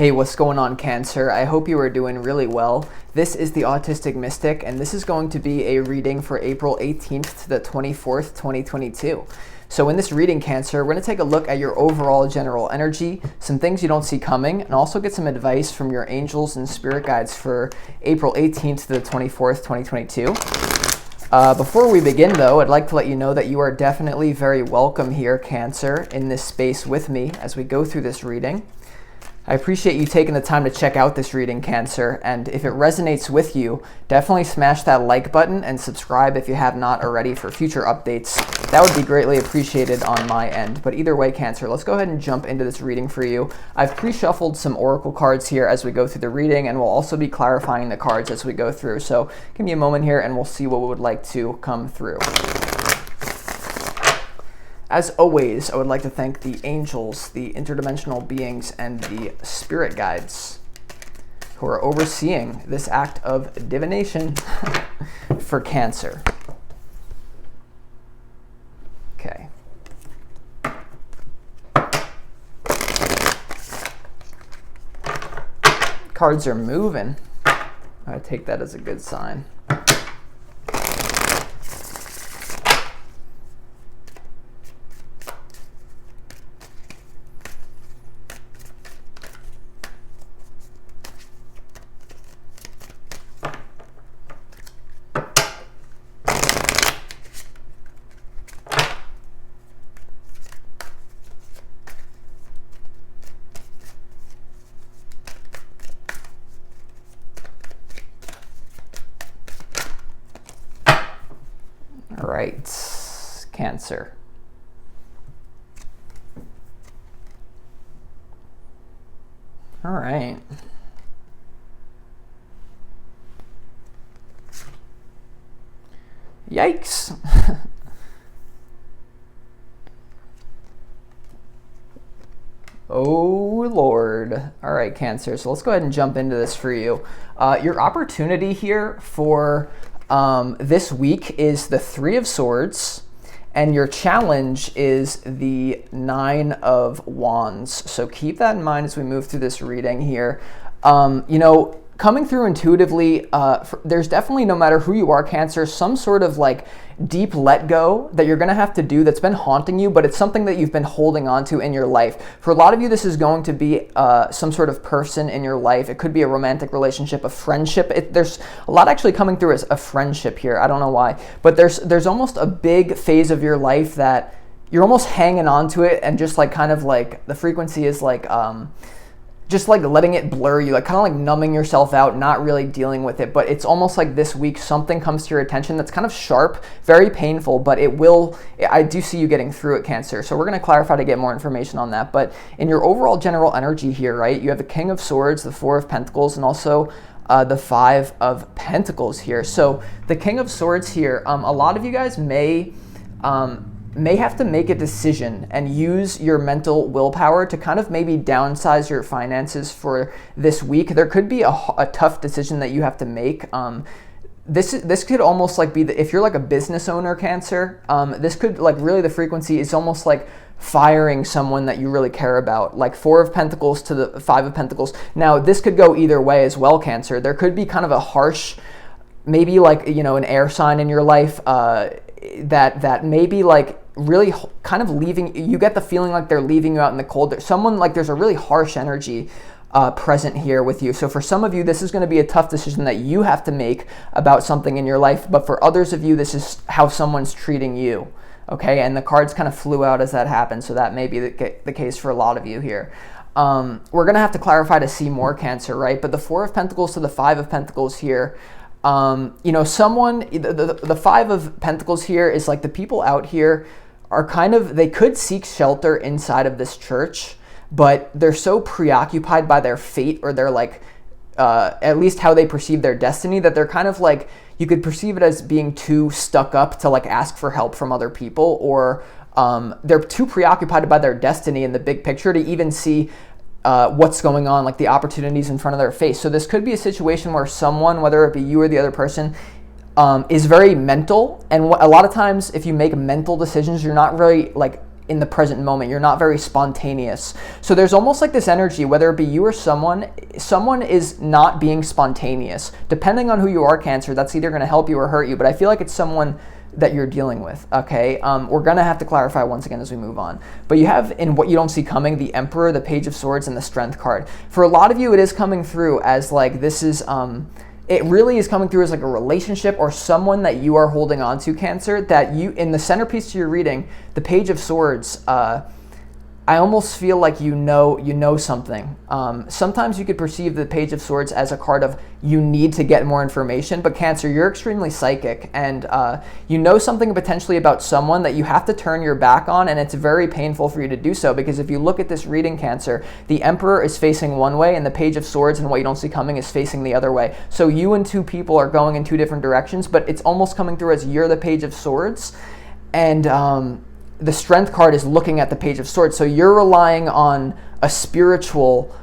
Hey, what's going on, Cancer? I hope you are doing really well. This is the Autistic Mystic, and this is going to be a reading for April 18th to the 24th, 2022. So in this reading, Cancer, we're going to take a look at your overall general energy, some things you don't see coming, and also get some advice from your angels and spirit guides for April 18th to the 24th, 2022. Before we begin, though, I'd like to let you know that you are definitely very welcome here, Cancer, in this space with me as we go through this reading. I appreciate you taking the time to check out this reading, Cancer, and if it resonates with you, definitely smash that like button and subscribe if you have not already for future updates. That would be greatly appreciated on my end. But either way, Cancer, let's go ahead and jump into this reading for you. I've pre-shuffled some oracle cards here as we go through the reading, and we'll also be clarifying the cards as we go through. So give me a moment here and we'll see what we would like to come through. As always, I would like to thank the angels, the interdimensional beings, and the spirit guides who are overseeing this act of divination for Cancer. Okay. Cards are moving. I take that as a good sign. All right, Cancer. All right. Yikes. Oh, Lord. All right, Cancer. So let's go ahead and jump into this for you. Your opportunity here for this week is the Three of Swords, and your challenge is the Nine of Wands. So keep that in mind as we move through this reading here. Coming through intuitively, there's definitely, no matter who you are, Cancer, some sort of like deep let go that you're going to have to do that's been haunting you, but it's something that you've been holding on to in your life. For a lot of you, this is going to be some sort of person in your life. It could be a romantic relationship, a friendship. There's a lot actually coming through as a friendship here. I don't know why, but there's almost a big phase of your life that you're almost hanging on to it, and just like kind of like the frequency is like just like letting it blur you, like kind of like numbing yourself out, not really dealing with it. But it's almost like this week something comes to your attention that's kind of sharp, very painful, but I do see you getting through it, Cancer. So we're going to clarify to get more information on that. But in your overall general energy here, right, you have the King of Swords, the Four of Pentacles, and also the Five of Pentacles here. So the King of Swords here, a lot of you guys may have to make a decision and use your mental willpower to kind of maybe downsize your finances for this week. There could be a tough decision that you have to make. This could almost like be if you're like a business owner, Cancer, this could like really, the frequency is almost like firing someone that you really care about, like Four of Pentacles to the Five of Pentacles. Now, this could go either way as well, Cancer. There could be kind of a harsh, maybe like, an air sign in your life that maybe like really kind of leaving, you get the feeling like they're leaving you out in the cold. There's a really harsh energy present here with you. So for some of you, this is going to be a tough decision that you have to make about something in your life. But for others of you, this is how someone's treating you. Okay, and the cards kind of flew out as that happened. So that may be the case for a lot of you here. We're going to have to clarify to see more, Cancer, right? But the Four of Pentacles to the Five of Pentacles here, the Five of Pentacles here is like the people out here are they could seek shelter inside of this church, but they're so preoccupied by their fate, or their like, at least how they perceive their destiny, that they're kind of like, you could perceive it as being too stuck up to like ask for help from other people, or they're too preoccupied by their destiny in the big picture to even see what's going on, like the opportunities in front of their face. So this could be a situation where someone, whether it be you or the other person, is very mental, and a lot of times if you make mental decisions, you're not really like in the present moment. You're not very spontaneous. So there's almost like this energy, whether it be you or someone is not being spontaneous. Depending on who you are, Cancer, that's either going to help you or hurt you, but I feel like it's someone that you're dealing with, okay? We're gonna have to clarify once again as we move on. But you have, in what you don't see coming, the Emperor, the Page of Swords, and the Strength card. For a lot of you, it is coming through as like, this is, it really is coming through as like a relationship or someone that you are holding on to, Cancer, that you, in the centerpiece to your reading, the Page of Swords, I almost feel like you know something. Sometimes you could perceive the Page of Swords as a card of you need to get more information, but Cancer, you're extremely psychic, and you know something potentially about someone that you have to turn your back on, and it's very painful for you to do so, because if you look at this reading, Cancer, the Emperor is facing one way, and the Page of Swords and what you don't see coming is facing the other way. So you and two people are going in two different directions, but it's almost coming through as you're the Page of Swords, and the Strength card is looking at the Page of Swords. So you're relying on a spiritual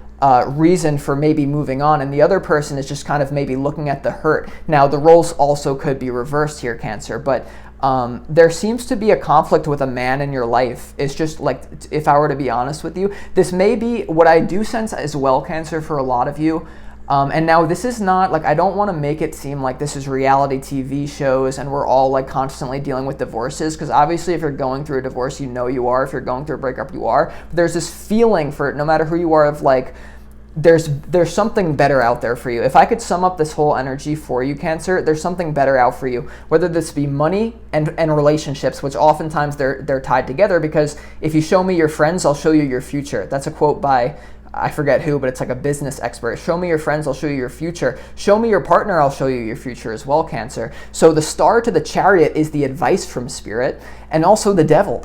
reason for maybe moving on, and the other person is just kind of maybe looking at the hurt. Now, the roles also could be reversed here, Cancer, but there seems to be a conflict with a man in your life. It's just like, if I were to be honest with you, this may be what I do sense as well, Cancer, for a lot of you. And now this is not, like, I don't want to make it seem like this is reality TV shows and we're all like constantly dealing with divorces, because obviously if you're going through a divorce, you know you are. If you're going through a breakup, you are. But there's this feeling for it, no matter who you are, of like, there's something better out there for you. If I could sum up this whole energy for you, Cancer, there's something better out for you, whether this be money and relationships, which oftentimes they're tied together, because if you show me your friends, I'll show you your future. That's a quote by, I forget who, but it's like a business expert. Show me your friends, I'll show you your future. Show me your partner, I'll show you your future as well, Cancer. So the Star to the Chariot is the advice from Spirit, and also the Devil.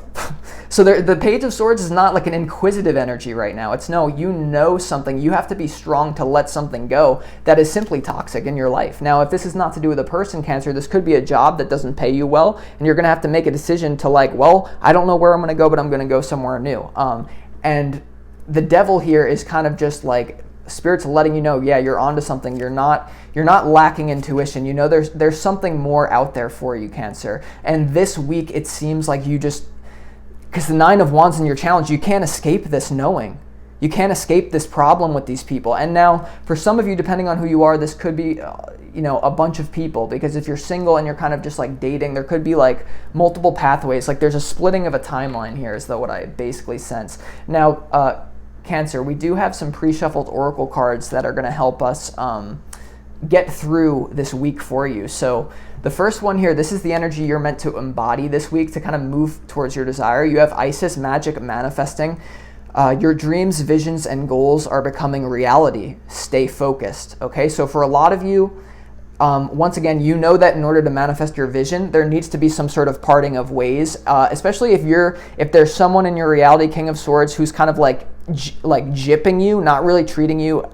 So the Page of Swords is not like an inquisitive energy right now. It's no, you know something. You have to be strong to let something go that is simply toxic in your life. Now, if this is not to do with a person, Cancer, this could be a job that doesn't pay you well, and you're going to have to make a decision to like, well, I don't know where I'm going to go, but I'm going to go somewhere new. And the Devil here is kind of just like Spirit's letting you know, yeah, you're onto something. You're not lacking intuition. You know, there's something more out there for you, Cancer. And this week, it seems like you just, because the Nine of Wands in your challenge, you can't escape this knowing. You can't escape this problem with these people. And now, for some of you, depending on who you are, this could be, a bunch of people. Because if you're single and you're kind of just like dating, there could be like multiple pathways. Like there's a splitting of a timeline here, is though what I basically sense. Now, Cancer, we do have some pre-shuffled oracle cards that are going to help us get through this week for you. So the first one here, this is the energy you're meant to embody this week to kind of move towards your desire. You have Isis, magic, manifesting. Your dreams, visions, and goals are becoming reality. Stay focused. Okay, so for a lot of you, once again, you know that in order to manifest your vision, there needs to be some sort of parting of ways, especially if there's someone in your reality, King of Swords, who's kind of like gypping you, not really treating you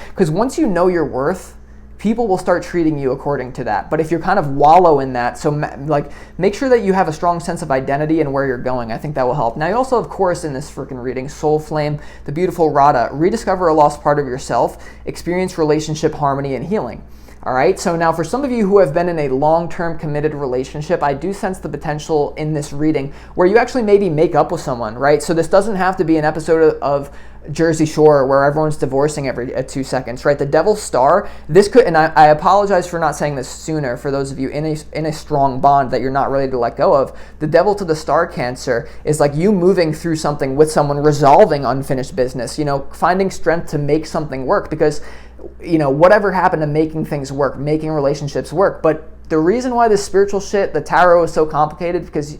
because once you know your worth, people will start treating you according to that. But if you're kind of wallow in that, so make sure that you have a strong sense of identity and where you're going. I think that will help. Now you also, of course, in this freaking reading, Soul Flame, the beautiful Radha, rediscover a lost part of yourself, experience relationship harmony and healing. All right, so now for some of you who have been in a long-term committed relationship, I do sense the potential in this reading where you actually maybe make up with someone, right? So this doesn't have to be an episode of Jersey Shore where everyone's divorcing every 2 seconds, right? The Devil's Star, this could, and I apologize for not saying this sooner for those of you in a strong bond that you're not ready to let go of. The Devil to the Star, Cancer, is like you moving through something with someone, resolving unfinished business, finding strength to make something work, because whatever happened to making things work, making relationships work. But the reason why this spiritual shit, the tarot, is so complicated, because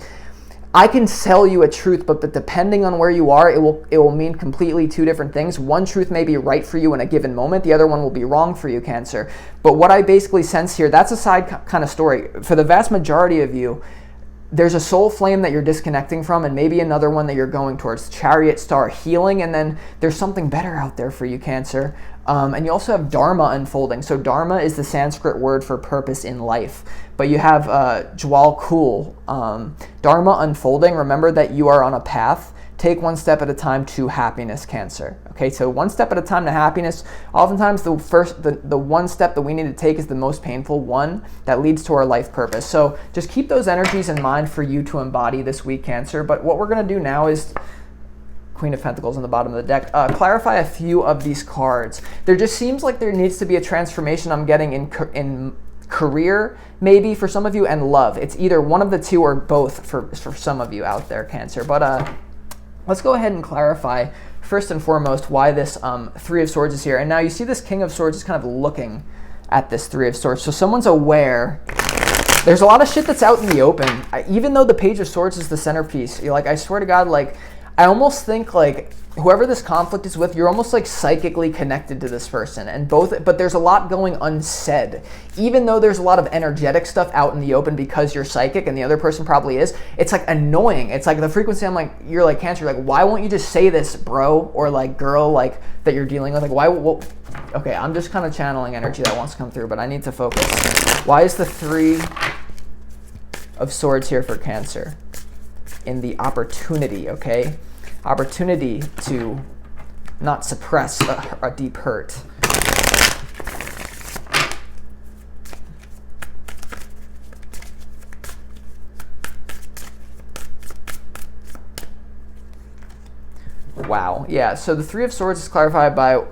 I can sell you a truth, but depending on where you are, it will mean completely two different things. One truth may be right for you in a given moment. The other one will be wrong for you, Cancer. But what I basically sense here, that's a side kind of story. For the vast majority of you, there's a soul flame that you're disconnecting from, and maybe another one that you're going towards. Chariot, Star, healing, and then there's something better out there for you, Cancer. And you also have Dharma unfolding. So Dharma is the Sanskrit word for purpose in life. But you have Jwal Kul. Dharma unfolding, remember that you are on a path take one step at a time to happiness, Cancer. Okay, so one step at a time to happiness. Oftentimes the one step that we need to take is the most painful one that leads to our life purpose. So just keep those energies in mind for you to embody this week, Cancer. But what we're going to do now is Queen of Pentacles on the bottom of the deck. Clarify a few of these cards. There just seems like there needs to be a transformation I'm getting in career, maybe for some of you, and love. It's either one of the two or both for some of you out there, Cancer. But let's go ahead and clarify first and foremost why this Three of Swords is here. And now you see this King of Swords is kind of looking at this Three of Swords. So someone's aware. There's a lot of shit that's out in the open. Even though the Page of Swords is the centerpiece, I swear to God, I almost think whoever this conflict is with, you're almost psychically connected to this person, but there's a lot going unsaid. Even though there's a lot of energetic stuff out in the open because you're psychic and the other person probably is, it's annoying. It's the frequency. You're Cancer, why won't you just say this, bro, or girl, that you're dealing with? Why? Well, okay, I'm just kind of channeling energy that wants to come through, but I need to focus. Why is the Three of Swords here for Cancer? In the opportunity, okay? Opportunity to not suppress a deep hurt. Wow, yeah, so the Three of Swords is clarified by,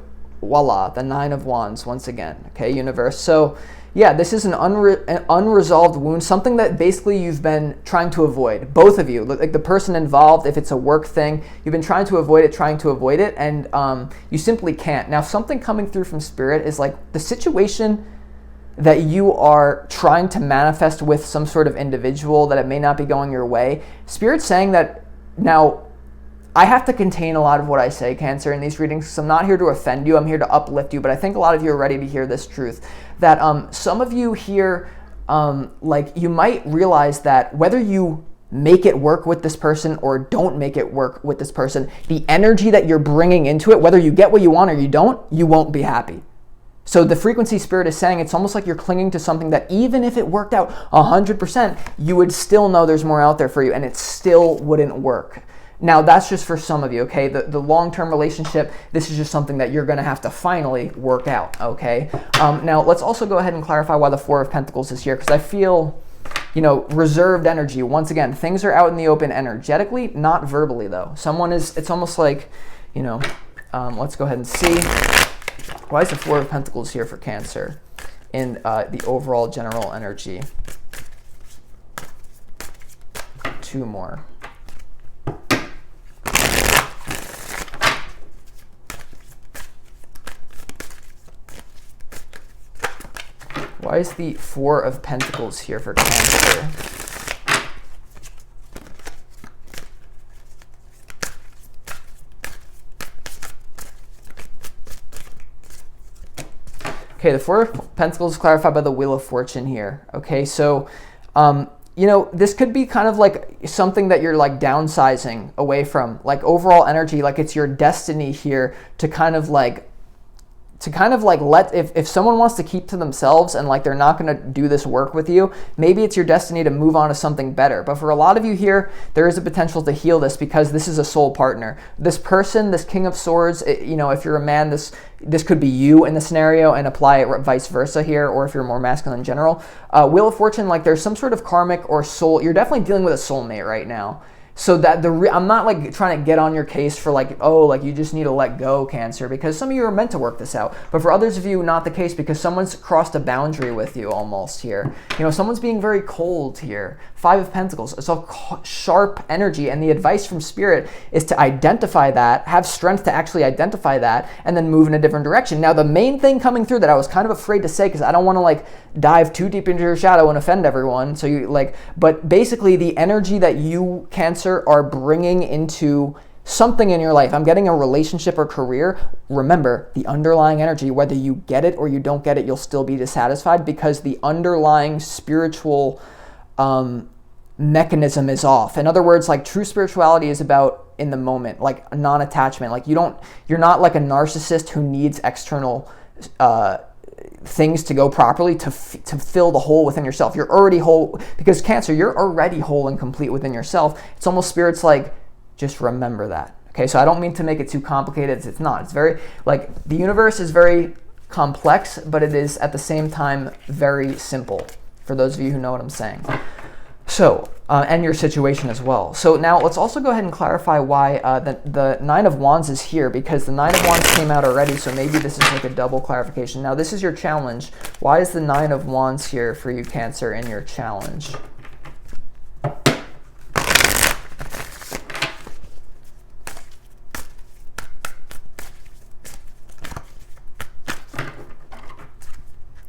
voila, the Nine of Wands once again, okay, universe. So yeah, this is an unresolved wound, something that basically you've been trying to avoid, both of you. The person involved, if it's a work thing, you've been trying to avoid it, and you simply can't. Now, something coming through from Spirit is the situation that you are trying to manifest with some sort of individual, that it may not be going your way. Spirit's saying that now, I have to contain a lot of what I say, Cancer, in these readings, because I'm not here to offend you. I'm here to uplift you. But I think a lot of you are ready to hear this truth. That some of you here, you might realize that whether you make it work with this person or don't make it work with this person, the energy that you're bringing into it, whether you get what you want or you don't, you won't be happy. So the frequency Spirit is saying, it's almost like you're clinging to something that even if it worked out 100%, you would still know there's more out there for you, and it still wouldn't work. Now, that's just for some of you, okay? The long-term relationship, this is just something that you're going to have to finally work out, okay? Now, let's also go ahead and clarify why the Four of Pentacles is here, because I feel, reserved energy. Once again, things are out in the open energetically, not verbally, though. It's almost let's go ahead and see. Why is the Four of Pentacles here for Cancer in the overall general energy? Two more. Why is the Four of Pentacles here for Cancer? Okay, the Four of Pentacles is clarified by the Wheel of Fortune here. Okay, so, this could be kind of something that you're downsizing away from, overall energy, it's your destiny here to kind of let, if someone wants to keep to themselves and they're not going to do this work with you, maybe it's your destiny to move on to something better. But for a lot of you here, there is a potential to heal this, because this is a soul partner. This person, this King of Swords, if you're a man, this could be you in the scenario, and apply it vice versa here, or if you're more masculine in general. Wheel of Fortune, there's some sort of karmic or soul. You're definitely dealing with a soulmate right now. So that I'm not trying to get on your case for you just need to let go, Cancer, because some of you are meant to work this out. But for others of you, not the case, because someone's crossed a boundary with you almost here. Someone's being very cold here. Five of Pentacles. It's a sharp energy, and the advice from Spirit is to identify that, have strength to actually identify that, and then move in a different direction. Now, the main thing coming through that I was kind of afraid to say, because I don't want to dive too deep into your shadow and offend everyone. So but basically the energy that you, Cancer, are bringing into something in your life. I'm getting a relationship or career. Remember, the underlying energy, whether you get it or you don't get it, you'll still be dissatisfied, because the underlying spiritual mechanism is off. In other words, true spirituality is about in the moment, non-attachment. You're not like a narcissist who needs external things to go properly to fill the hole within yourself. You're already whole, because Cancer, you're already whole and complete within yourself. It's almost Spirit's Just remember that. Okay, so I don't mean to make it too complicated. It's not. It's very, like, the universe is very complex, but it is at the same time very simple, for those of you who know what I'm saying. So, and your situation as well. So now let's also go ahead and clarify why the Nine of Wands is here, because the Nine of Wands came out already, so maybe this is like a double clarification. Now this is your challenge. Why is the Nine of Wands here for you, Cancer, in your challenge?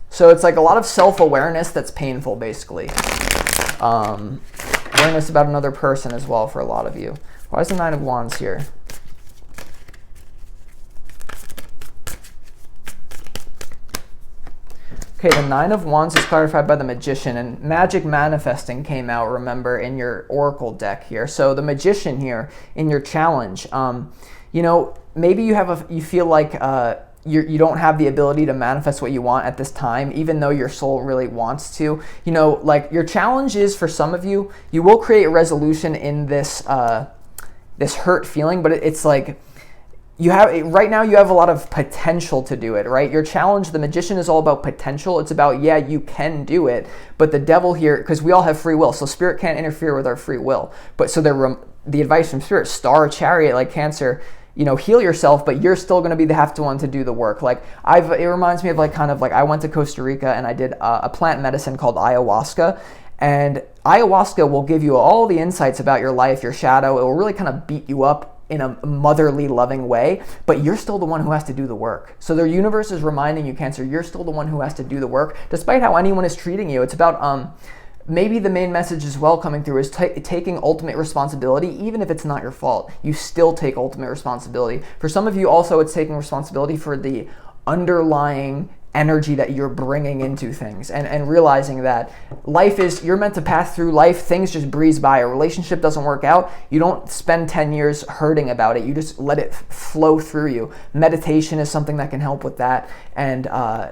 So it's like a lot of self-awareness that's painful, basically. Awareness about another person as well for a lot of you. Why is the Nine of Wands here? Okay, the Nine of Wands is clarified by the Magician, and Magic Manifesting came out, remember, in your Oracle deck here. So the Magician here in your challenge, you know, maybe you feel like you don't have the ability to manifest what you want at this time, even though your soul really wants to. You know, like, your challenge is, for some of you, you will create a resolution in this this hurt feeling, but it's like, right now you have a lot of potential to do it, right? Your challenge, the Magician, is all about potential. It's about, yeah, you can do it, but the Devil here, because we all have free will, so Spirit can't interfere with our free will. But so the advice from Spirit, Star, Chariot, like Cancer, you know, heal yourself, but you're still going to be the one to do the work. Like, it reminds me of like, kind of like, I went to Costa Rica and I did a plant medicine called ayahuasca, and ayahuasca will give you all the insights about your life, your shadow. It will really kind of beat you up in a motherly, loving way, but you're still the one who has to do the work. So the universe is reminding you, Cancer, you're still the one who has to do the work, despite how anyone is treating you. It's about, maybe the main message as well coming through is taking ultimate responsibility. Even if it's not your fault, you still take ultimate responsibility. For some of you also, it's taking responsibility for the underlying energy that you're bringing into things, and realizing that life is, you're meant to pass through life. Things just breeze by. A relationship doesn't work out, you don't spend 10 years hurting about it. You just let it flow through you. Meditation is something that can help with that. And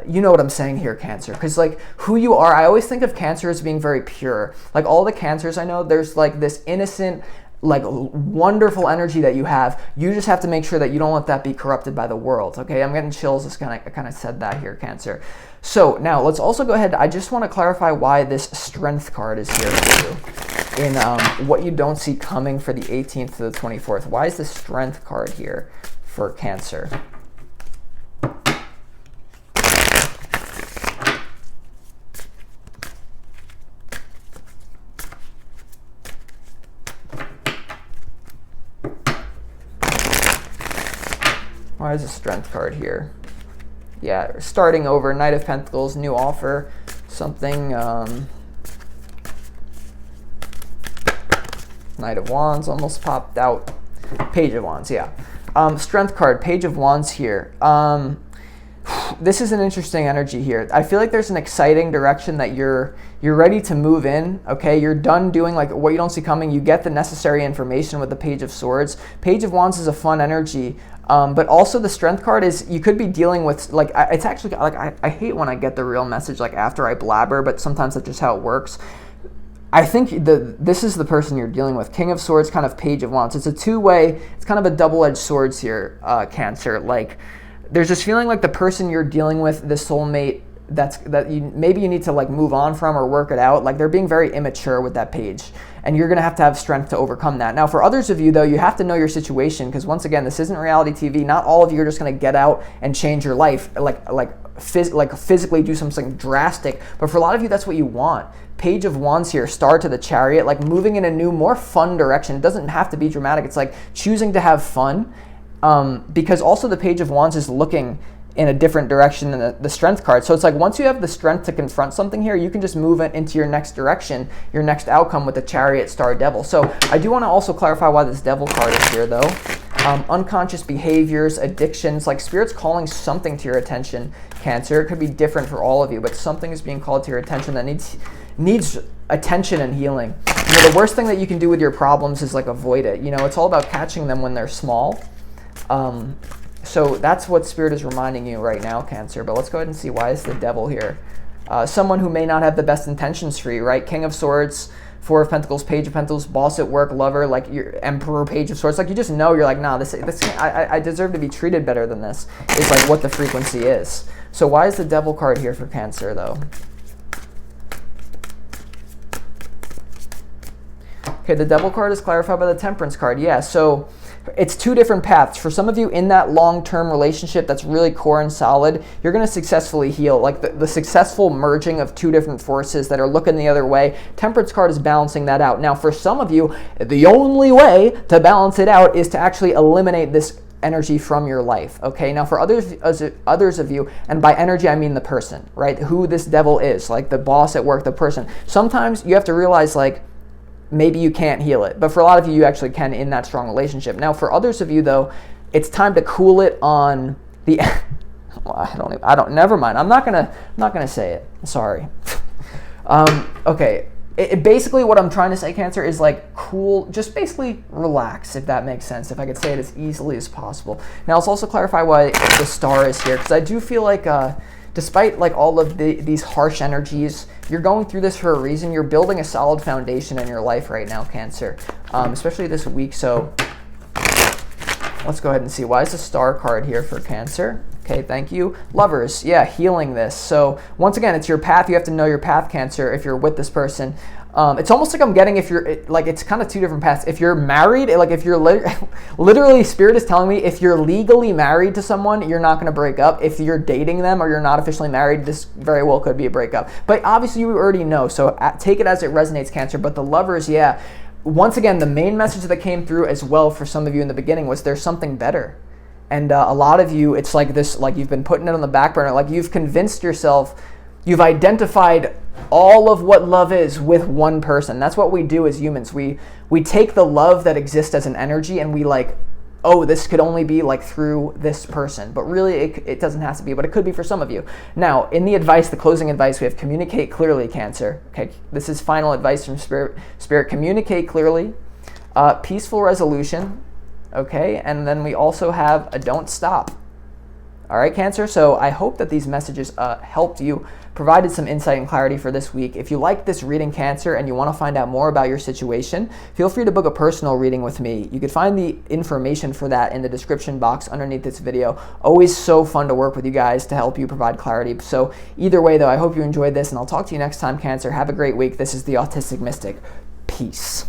you know what I'm saying here, Cancer, because like, who you are, I always think of Cancer as being very pure. Like, all the Cancers I know, there's like this innocent, like, wonderful energy that you have. You just have to make sure that you don't let that be corrupted by the world. Okay, I'm getting chills. I kind of said that here, Cancer. So now let's also go ahead. I just want to clarify why this Strength card is here for you in what you don't see coming for the 18th to the 24th. Why is the Strength card here for Cancer? Why is a Strength card here? Yeah, starting over, Knight of Pentacles, new offer, something, Knight of Wands almost popped out, Page of Wands, yeah. Strength card, Page of Wands here. This is an interesting energy here. I feel like there's an exciting direction that you're ready to move in, okay? You're done doing like what you don't see coming. You get the necessary information with the Page of Swords. Page of Wands is a fun energy. But also the Strength card is, you could be dealing with, like, it's actually, like, I hate when I get the real message, like, after I blabber, but sometimes that's just how it works. I think this is the person you're dealing with. King of Swords, kind of Page of Wands. It's a two-way, it's kind of a double-edged swords here, Cancer. Like, there's this feeling like the person you're dealing with, the soulmate, maybe you need to like move on from or work it out. Like, they're being very immature with that Page, and you're gonna have to have strength to overcome that. Now, for others of you though, you have to know your situation, because once again, this isn't reality TV. Not all of you are just gonna get out and change your life, like physically do something drastic. But for a lot of you, that's what you want. Page of Wands here, Star to the Chariot, like moving in a new, more fun direction. It doesn't have to be dramatic. It's like choosing to have fun, because also the Page of Wands is looking in a different direction than the Strength card. So it's like, once you have the strength to confront something here, you can just move it into your next direction, your next outcome with the Chariot, Star, Devil. So I do want to also clarify why this Devil card is here though. Unconscious behaviors, addictions, like Spirit's calling something to your attention, Cancer. It could be different for all of you, but something is being called to your attention that needs attention and healing. You know, the worst thing that you can do with your problems is like avoid it. You know, it's all about catching them when they're small. So that's what Spirit is reminding you right now, Cancer. But let's go ahead and see, why is the Devil here? Someone who may not have the best intentions for you, right? King of Swords, Four of Pentacles, Page of Pentacles, boss at work, lover, like your Emperor, Page of Swords. Like you just know, you're like, nah, I deserve to be treated better than this. Is like what the frequency is. So why is the Devil card here for Cancer though? Okay, the Devil card is clarified by the Temperance card. Yeah, so it's two different paths. For some of you in that long-term relationship that's really core and solid, you're going to successfully heal. Like the successful merging of two different forces that are looking the other way. Temperance card is balancing that out. Now, for some of you, the only way to balance it out is to actually eliminate this energy from your life. Okay, now for others of you, and by energy I mean the person, right? Who this Devil is, like the boss at work, the person. Sometimes you have to realize, like, maybe you can't heal it, but for a lot of you, you actually can in that strong relationship. Now, for others of you, though, it's time to cool it on the. Well, never mind. I'm not gonna say it. Sorry. Okay. Basically, what I'm trying to say, Cancer, is like cool. Just basically relax, if that makes sense. If I could say it as easily as possible. Now, let's also clarify why the Star is here, because I do feel like. Despite like all of these harsh energies, you're going through this for a reason. You're building a solid foundation in your life right now, Cancer, especially this week. So let's go ahead and see. Why is the Star card here for Cancer? Okay, thank you. Lovers, yeah, healing this. So once again, it's your path. You have to know your path, Cancer, if you're with this person. It's almost like I'm getting, if you're, like, it's kind of two different paths. If you're married, like if you're, literally Spirit is telling me, if you're legally married to someone, you're not going to break up. If you're dating them or you're not officially married, this very well could be a breakup. But obviously you already know, so take it as it resonates, Cancer. But the Lovers, yeah, once again, the main message that came through as well for some of you in the beginning was there's something better. And a lot of you, it's like this, like you've been putting it on the back burner, like you've convinced yourself, you've identified all of what love is with one person. That's what we do as humans. We take the love that exists as an energy and we like, oh, this could only be like through this person. But really, it doesn't have to be, but it could be for some of you. Now, in the advice, the closing advice, we have communicate clearly, Cancer. Okay, this is final advice from Spirit. Spirit, communicate clearly. Peaceful resolution. Okay, and then we also have a don't stop. All right, Cancer, so I hope that these messages helped you, provided some insight and clarity for this week. If you like this reading, Cancer, and you want to find out more about your situation, feel free to book a personal reading with me. You can find the information for that in the description box underneath this video. Always so fun to work with you guys to help you provide clarity. So either way, though, I hope you enjoyed this, and I'll talk to you next time, Cancer. Have a great week. This is the Autistic Mystic. Peace.